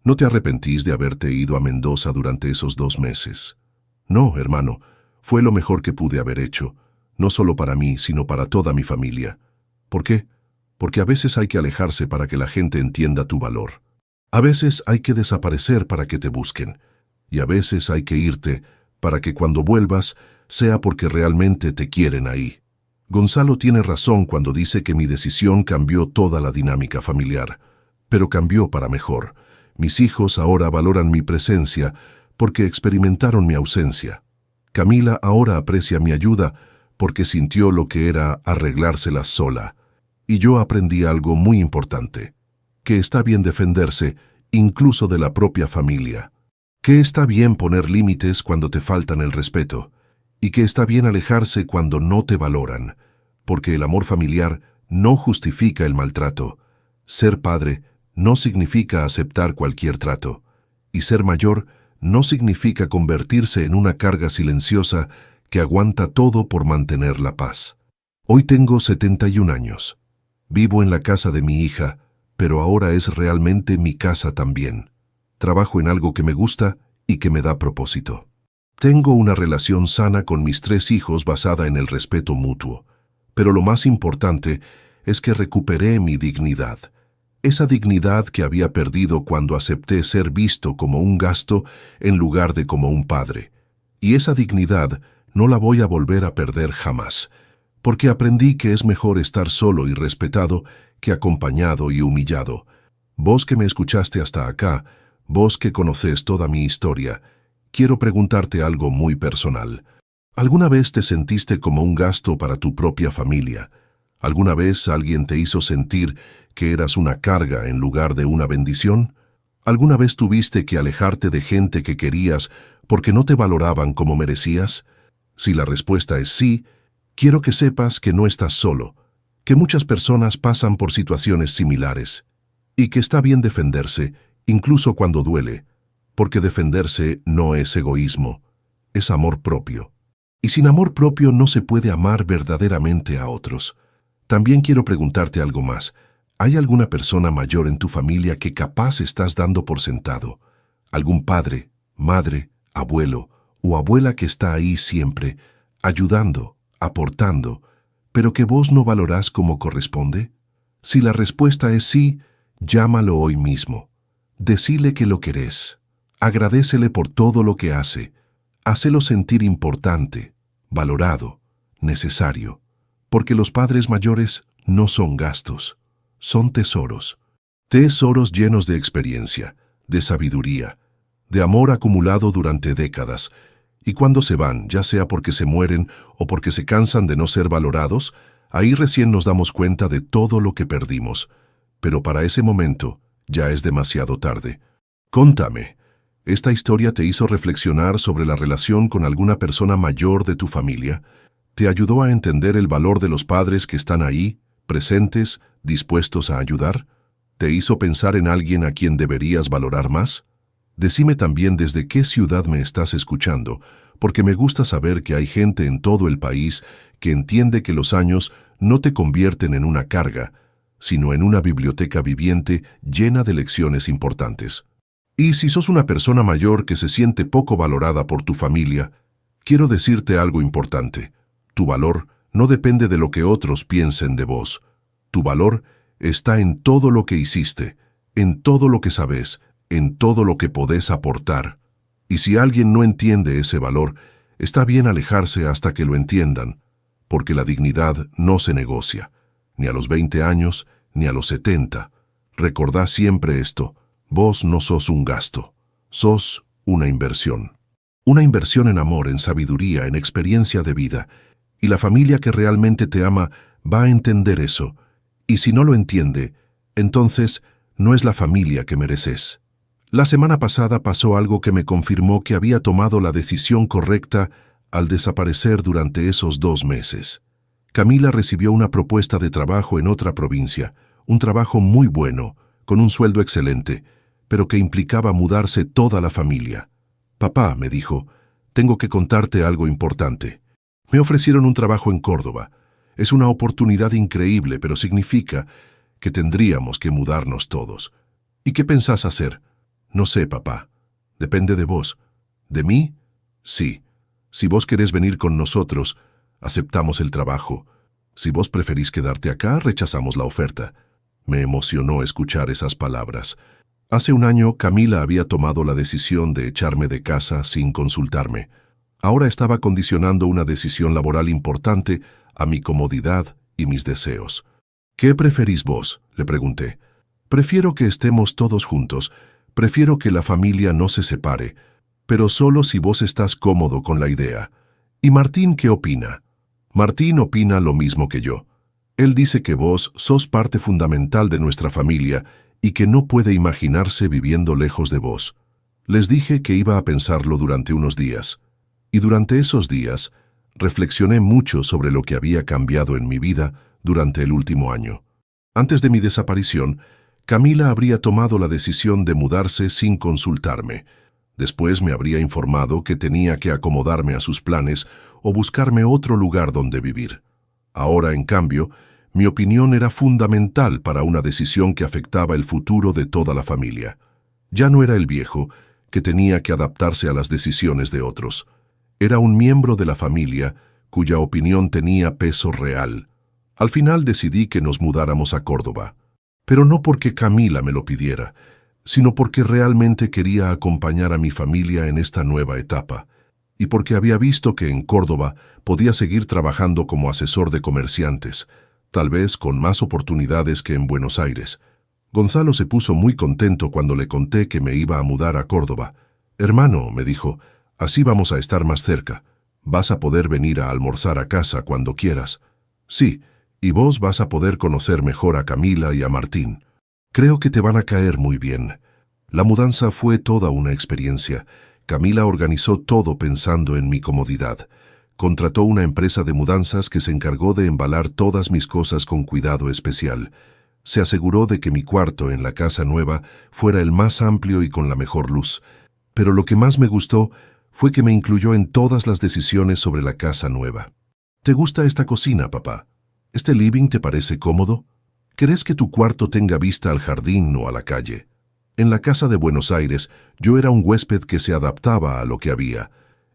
«¿no te arrepentís de haberte ido a Mendoza durante esos 2 meses?» «No, hermano, fue lo mejor que pude haber hecho, no solo para mí, sino para toda mi familia». «¿Por qué?» «Porque a veces hay que alejarse para que la gente entienda tu valor. A veces hay que desaparecer para que te busquen. Y a veces hay que irte para que cuando vuelvas sea porque realmente te quieren ahí». Gonzalo tiene razón cuando dice que mi decisión cambió toda la dinámica familiar, pero cambió para mejor. Mis hijos ahora valoran mi presencia porque experimentaron mi ausencia. Camila ahora aprecia mi ayuda porque sintió lo que era arreglárselas sola. Y yo aprendí algo muy importante. que está bien defenderse, incluso de la propia familia, que está bien poner límites cuando te faltan el respeto, y que está bien alejarse cuando no te valoran, porque el amor familiar no justifica el maltrato. Ser padre no significa aceptar cualquier trato, y ser mayor no significa convertirse en una carga silenciosa que aguanta todo por mantener la paz. Hoy tengo 71 años. Vivo en la casa de mi hija, pero ahora es realmente mi casa también. Trabajo en algo que me gusta y que me da propósito. Tengo una relación sana con mis 3 hijos basada en el respeto mutuo, pero lo más importante es que recuperé mi dignidad. Esa dignidad que había perdido cuando acepté ser visto como un gasto en lugar de como un padre. Y esa dignidad no la voy a volver a perder jamás, porque aprendí que es mejor estar solo y respetado que acompañado y humillado. Vos que me escuchaste hasta acá, vos que conocés toda mi historia, quiero preguntarte algo muy personal. ¿Alguna vez te sentiste como un gasto para tu propia familia? ¿Alguna vez alguien te hizo sentir que eras una carga en lugar de una bendición? ¿Alguna vez tuviste que alejarte de gente que querías porque no te valoraban como merecías? Si la respuesta es sí, quiero que sepas que no estás solo, que muchas personas pasan por situaciones similares, y que está bien defenderse, incluso cuando duele, porque defenderse no es egoísmo, es amor propio. Y sin amor propio no se puede amar verdaderamente a otros. También quiero preguntarte algo más. ¿Hay alguna persona mayor en tu familia que capaz estás dando por sentado? ¿Algún padre, madre, abuelo o abuela que está ahí siempre, ayudando, aportando, pero que vos no valorás como corresponde? Si la respuesta es sí, llámalo hoy mismo. Decile que lo querés. Agradécele por todo lo que hace. Hacelo sentir importante, valorado, necesario. Porque los padres mayores no son gastos, son tesoros. Tesoros llenos de experiencia, de sabiduría, de amor acumulado durante décadas. Y cuando se van, ya sea porque se mueren o porque se cansan de no ser valorados, ahí recién nos damos cuenta de todo lo que perdimos. Pero para ese momento ya es demasiado tarde. Contame, ¿esta historia te hizo reflexionar sobre la relación con alguna persona mayor de tu familia? ¿Te ayudó a entender el valor de los padres que están ahí, presentes, dispuestos a ayudar? ¿Te hizo pensar en alguien a quien deberías valorar más? Decime también desde qué ciudad me estás escuchando, porque me gusta saber que hay gente en todo el país que entiende que los años no te convierten en una carga, sino en una biblioteca viviente llena de lecciones importantes. Y si sos una persona mayor que se siente poco valorada por tu familia, quiero decirte algo importante. Tu valor no depende de lo que otros piensen de vos. Tu valor está en todo lo que hiciste, en todo lo que sabes, en todo lo que podés aportar. Y si alguien no entiende ese valor, está bien alejarse hasta que lo entiendan, porque la dignidad no se negocia, ni a los 20 años, ni a los 70. Recordá siempre esto, vos no sos un gasto, sos una inversión. Una inversión en amor, en sabiduría, en experiencia de vida. Y la familia que realmente te ama va a entender eso. Y si no lo entiende, entonces no es la familia que mereces. La semana pasada pasó algo que me confirmó que había tomado la decisión correcta al desaparecer durante esos 2 meses. Camila recibió una propuesta de trabajo en otra provincia, un trabajo muy bueno, con un sueldo excelente, pero que implicaba mudarse toda la familia. Papá, me dijo, tengo que contarte algo importante. Me ofrecieron un trabajo en Córdoba. Es una oportunidad increíble, pero significa que tendríamos que mudarnos todos. ¿Y qué pensás hacer? No sé, papá. Depende de vos. ¿De mí? Sí. Si vos querés venir con nosotros, aceptamos el trabajo. Si vos preferís quedarte acá, rechazamos la oferta. Me emocionó escuchar esas palabras. Hace un año, Camila había tomado la decisión de echarme de casa sin consultarme. Ahora estaba condicionando una decisión laboral importante a mi comodidad y mis deseos. ¿Qué preferís vos?, le pregunté. Prefiero que estemos todos juntos. Prefiero que la familia no se separe, pero solo si vos estás cómodo con la idea. ¿Y Martín qué opina? Martín opina lo mismo que yo. Él dice que vos sos parte fundamental de nuestra familia y que no puede imaginarse viviendo lejos de vos. Les dije que iba a pensarlo durante unos días, y durante esos días reflexioné mucho sobre lo que había cambiado en mi vida durante el último año. Antes de mi desaparición, Camila habría tomado la decisión de mudarse sin consultarme. Después me habría informado que tenía que acomodarme a sus planes o buscarme otro lugar donde vivir. Ahora, en cambio, mi opinión era fundamental para una decisión que afectaba el futuro de toda la familia. Ya no era el viejo, que tenía que adaptarse a las decisiones de otros. Era un miembro de la familia cuya opinión tenía peso real. Al final decidí que nos mudáramos a Córdoba, pero no porque Camila me lo pidiera, sino porque realmente quería acompañar a mi familia en esta nueva etapa, y porque había visto que en Córdoba podía seguir trabajando como asesor de comerciantes, tal vez con más oportunidades que en Buenos Aires. Gonzalo se puso muy contento cuando le conté que me iba a mudar a Córdoba. «Hermano», me dijo, «así vamos a estar más cerca. Vas a poder venir a almorzar a casa cuando quieras». «Sí, y vos vas a poder conocer mejor a Camila y a Martín. Creo que te van a caer muy bien». La mudanza fue toda una experiencia. Camila organizó todo pensando en mi comodidad. Contrató una empresa de mudanzas que se encargó de embalar todas mis cosas con cuidado especial. Se aseguró de que mi cuarto en la casa nueva fuera el más amplio y con la mejor luz. Pero lo que más me gustó fue que me incluyó en todas las decisiones sobre la casa nueva. «¿Te gusta esta cocina, papá? ¿Este living te parece cómodo? ¿Querés que tu cuarto tenga vista al jardín o a la calle?» En la casa de Buenos Aires, yo era un huésped que se adaptaba a lo que había.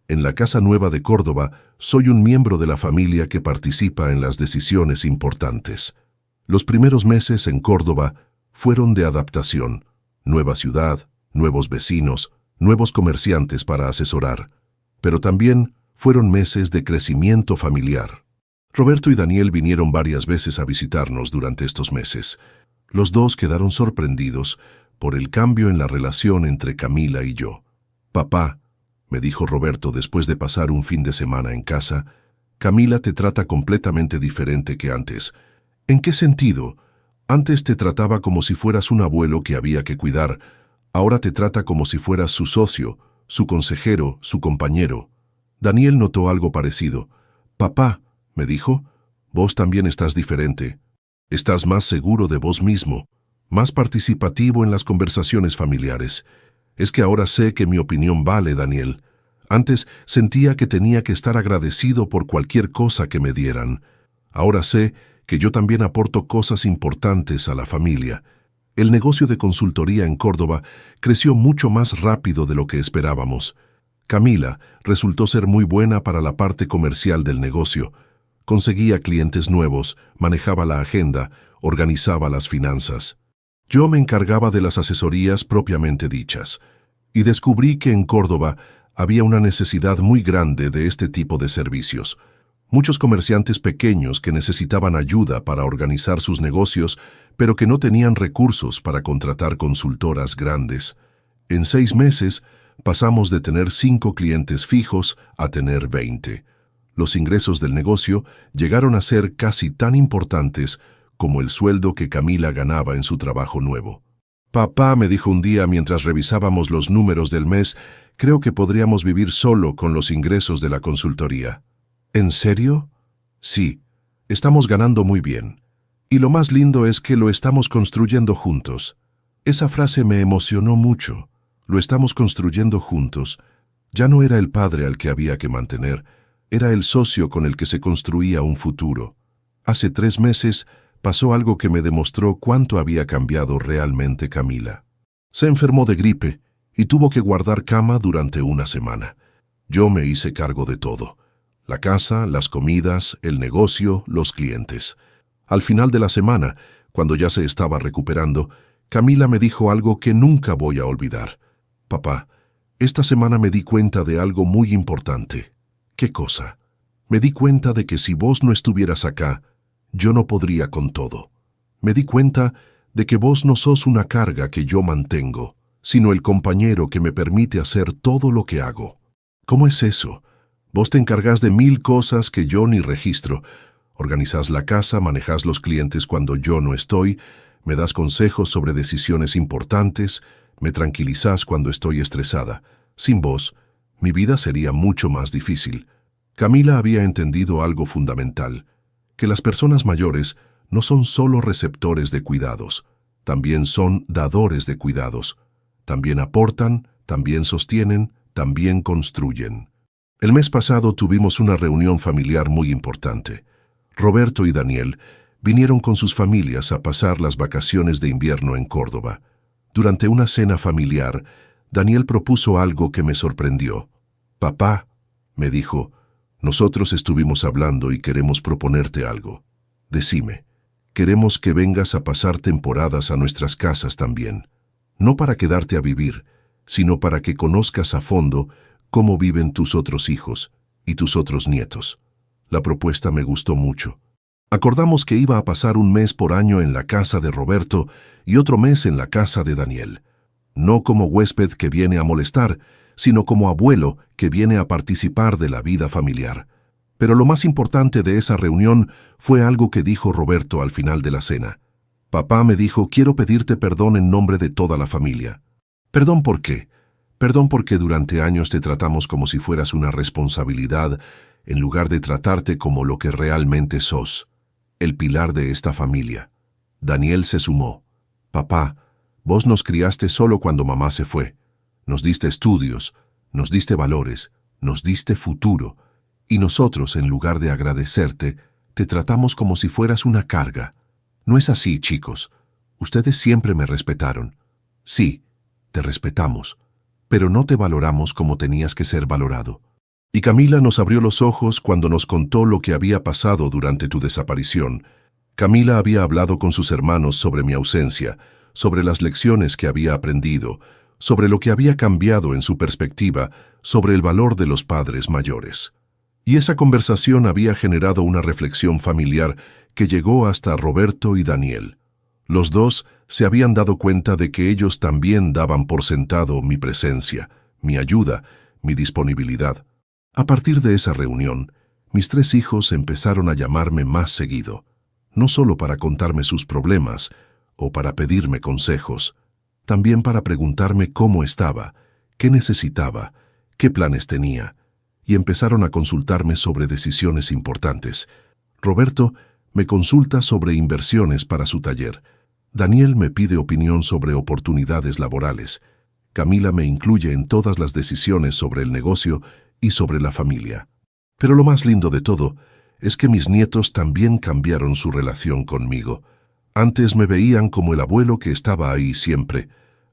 En la casa nueva de Córdoba, soy un miembro de la familia que participa en las decisiones importantes. Los primeros meses en Córdoba fueron de adaptación. Nueva ciudad, nuevos vecinos, nuevos comerciantes para asesorar. Pero también fueron meses de crecimiento familiar. Roberto y Daniel vinieron varias veces a visitarnos durante estos meses. Los dos quedaron sorprendidos por el cambio en la relación entre Camila y yo. «Papá», me dijo Roberto después de pasar un fin de semana en casa, «Camila te trata completamente diferente que antes». «¿En qué sentido? Antes te trataba como si fueras un abuelo que había que cuidar. Ahora te trata como si fueras su socio, su consejero, su compañero». Daniel notó algo parecido. «Papá», me dijo, «vos también estás diferente. Estás más seguro de vos mismo, más participativo en las conversaciones familiares. Es que ahora sé que mi opinión vale, Daniel. Antes sentía que tenía que estar agradecido por cualquier cosa que me dieran. Ahora sé que yo también aporto cosas importantes a la familia». El negocio de consultoría en Córdoba creció mucho más rápido de lo que esperábamos. Camila resultó ser muy buena para la parte comercial del negocio. Conseguía clientes nuevos, manejaba la agenda, organizaba las finanzas. Yo me encargaba de las asesorías propiamente dichas, y descubrí que en Córdoba había una necesidad muy grande de este tipo de servicios. Muchos comerciantes pequeños que necesitaban ayuda para organizar sus negocios, pero que no tenían recursos para contratar consultoras grandes. En 6 meses pasamos de tener 5 clientes fijos a tener 20. Los ingresos del negocio llegaron a ser casi tan importantes como el sueldo que Camila ganaba en su trabajo nuevo. «Papá», me dijo un día mientras revisábamos los números del mes, «creo que podríamos vivir solo con los ingresos de la consultoría». «¿En serio?» «Sí, estamos ganando muy bien. Y lo más lindo es que lo estamos construyendo juntos». Esa frase me emocionó mucho. Lo estamos construyendo juntos. Ya no era el padre al que había que mantener, era el socio con el que se construía un futuro. Hace 3 meses pasó algo que me demostró cuánto había cambiado realmente Camila. Se enfermó de gripe y tuvo que guardar cama durante una semana. Yo me hice cargo de todo: la casa, las comidas, el negocio, los clientes. Al final de la semana, cuando ya se estaba recuperando, Camila me dijo algo que nunca voy a olvidar. «Papá, esta semana me di cuenta de algo muy importante». «¿Qué cosa?» «Me di cuenta de que si vos no estuvieras acá, yo no podría con todo. Me di cuenta de que vos no sos una carga que yo mantengo, sino el compañero que me permite hacer todo lo que hago». «¿Cómo es eso? Vos te encargás de 1000 cosas que yo ni registro. Organizás la casa, manejás los clientes cuando yo no estoy, me das consejos sobre decisiones importantes, me tranquilizás cuando estoy estresada. Sin vos, mi vida sería mucho más difícil. Camila había entendido algo fundamental, que las personas mayores no son solo receptores de cuidados, también son dadores de cuidados. También aportan, también sostienen, también construyen. El mes pasado tuvimos una reunión familiar muy importante. Roberto y Daniel vinieron con sus familias a pasar las vacaciones de invierno en Córdoba. Durante una cena familiar, Daniel propuso algo que me sorprendió. «Papá», me dijo, «nosotros estuvimos hablando y queremos proponerte algo. Decime, queremos que vengas a pasar temporadas a nuestras casas también. No para quedarte a vivir, sino para que conozcas a fondo cómo viven tus otros hijos y tus otros nietos». La propuesta me gustó mucho. Acordamos que iba a pasar un mes por año en la casa de Roberto y otro mes en la casa de Daniel. No como huésped que viene a molestar, sino como abuelo que viene a participar de la vida familiar. Pero lo más importante de esa reunión fue algo que dijo Roberto al final de la cena. Papá me dijo, quiero pedirte perdón en nombre de toda la familia. ¿Perdón por qué? Perdón porque durante años te tratamos como si fueras una responsabilidad, en lugar de tratarte como lo que realmente sos, el pilar de esta familia. Daniel se sumó. Papá, vos nos criaste solo cuando mamá se fue. Nos diste estudios, nos diste valores, nos diste futuro, y nosotros, en lugar de agradecerte, te tratamos como si fueras una carga. No es así, chicos. Ustedes siempre me respetaron. Sí, te respetamos, pero no te valoramos como tenías que ser valorado. Y Camila nos abrió los ojos cuando nos contó lo que había pasado durante tu desaparición. Camila había hablado con sus hermanos sobre mi ausencia, sobre las lecciones que había aprendido, sobre lo que había cambiado en su perspectiva, sobre el valor de los padres mayores. Y esa conversación había generado una reflexión familiar que llegó hasta Roberto y Daniel. Los dos se habían dado cuenta de que ellos también daban por sentado mi presencia, mi ayuda, mi disponibilidad. A partir de esa reunión, mis 3 hijos empezaron a llamarme más seguido, no solo para contarme sus problemas o para pedirme consejos, también para preguntarme cómo estaba, qué necesitaba, qué planes tenía, y empezaron a consultarme sobre decisiones importantes. Roberto me consulta sobre inversiones para su taller. Daniel me pide opinión sobre oportunidades laborales. Camila me incluye en todas las decisiones sobre el negocio y sobre la familia. Pero lo más lindo de todo es que mis nietos también cambiaron su relación conmigo. Antes me veían como el abuelo que estaba ahí siempre,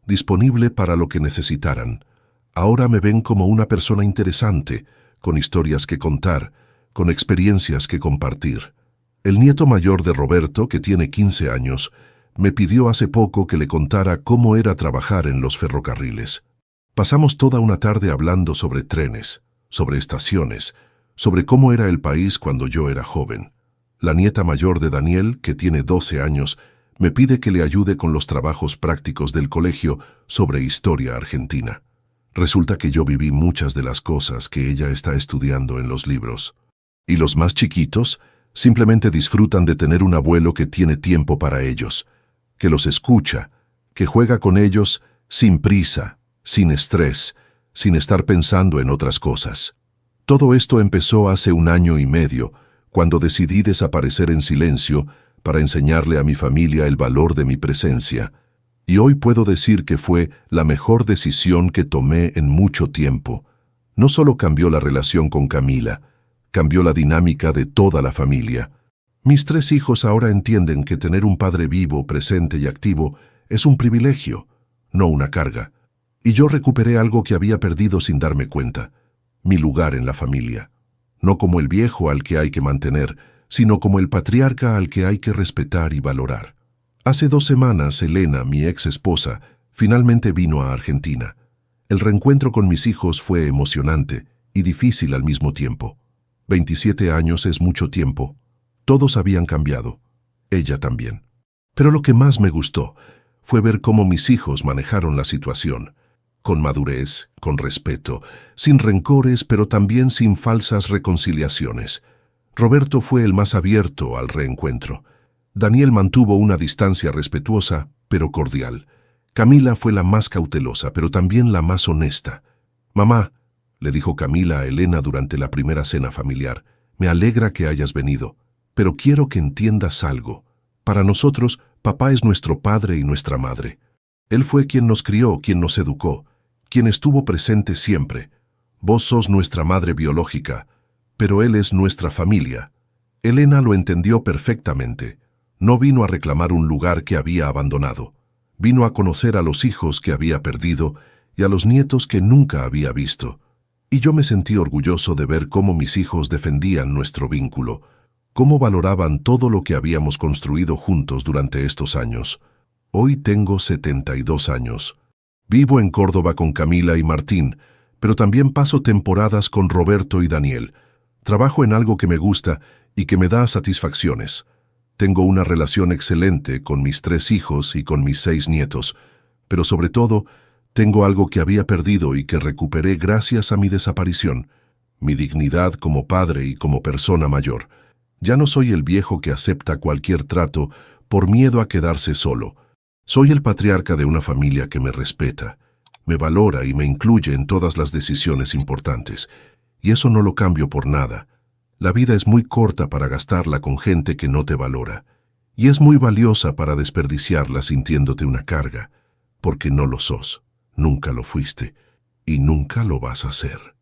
disponible para lo que necesitaran. Ahora me ven como una persona interesante, con historias que contar, con experiencias que compartir. El nieto mayor de Roberto, que tiene 15 años, me pidió hace poco que le contara cómo era trabajar en los ferrocarriles. Pasamos toda una tarde hablando sobre trenes, sobre estaciones, sobre cómo era el país cuando yo era joven. La nieta mayor de Daniel, que tiene 12 años, me pide que le ayude con los trabajos prácticos del colegio sobre historia argentina. Resulta que yo viví muchas de las cosas que ella está estudiando en los libros. Y los más chiquitos simplemente disfrutan de tener un abuelo que tiene tiempo para ellos, que los escucha, que juega con ellos sin prisa, sin estrés, sin estar pensando en otras cosas. Todo esto empezó hace 1 año y medio, cuando decidí desaparecer en silencio para enseñarle a mi familia el valor de mi presencia, y hoy puedo decir que fue la mejor decisión que tomé en mucho tiempo. No solo cambió la relación con Camila, cambió la dinámica de toda la familia. Mis 3 hijos ahora entienden que tener un padre vivo, presente y activo es un privilegio, no una carga. Y yo recuperé algo que había perdido sin darme cuenta, mi lugar en la familia. No como el viejo al que hay que mantener, sino como el patriarca al que hay que respetar y valorar. Hace 2 semanas, Elena, mi ex esposa, finalmente vino a Argentina. El reencuentro con mis hijos fue emocionante y difícil al mismo tiempo. 27 años es mucho tiempo. Todos habían cambiado. Ella también. Pero lo que más me gustó fue ver cómo mis hijos manejaron la situación. Con madurez, con respeto, sin rencores, pero también sin falsas reconciliaciones. Roberto fue el más abierto al reencuentro. Daniel mantuvo una distancia respetuosa, pero cordial. Camila fue la más cautelosa, pero también la más honesta. «Mamá», le dijo Camila a Elena durante la primera cena familiar, «me alegra que hayas venido, pero quiero que entiendas algo. Para nosotros, papá es nuestro padre y nuestra madre. Él fue quien nos crió, quien nos educó, quien estuvo presente siempre. Vos sos nuestra madre biológica, pero él es nuestra familia». Elena lo entendió perfectamente. No vino a reclamar un lugar que había abandonado. Vino a conocer a los hijos que había perdido y a los nietos que nunca había visto. Y yo me sentí orgulloso de ver cómo mis hijos defendían nuestro vínculo, cómo valoraban todo lo que habíamos construido juntos durante estos años. Hoy tengo 72 años. Vivo en Córdoba con Camila y Martín, pero también paso temporadas con Roberto y Daniel. Trabajo en algo que me gusta y que me da satisfacciones. Tengo una relación excelente con mis 3 hijos y con mis 6 nietos, pero sobre todo, tengo algo que había perdido y que recuperé gracias a mi desaparición, mi dignidad como padre y como persona mayor. Ya no soy el viejo que acepta cualquier trato por miedo a quedarse solo. Soy el patriarca de una familia que me respeta, me valora y me incluye en todas las decisiones importantes, y eso no lo cambio por nada. La vida es muy corta para gastarla con gente que no te valora, y es muy valiosa para desperdiciarla sintiéndote una carga, porque no lo sos, nunca lo fuiste, y nunca lo vas a ser.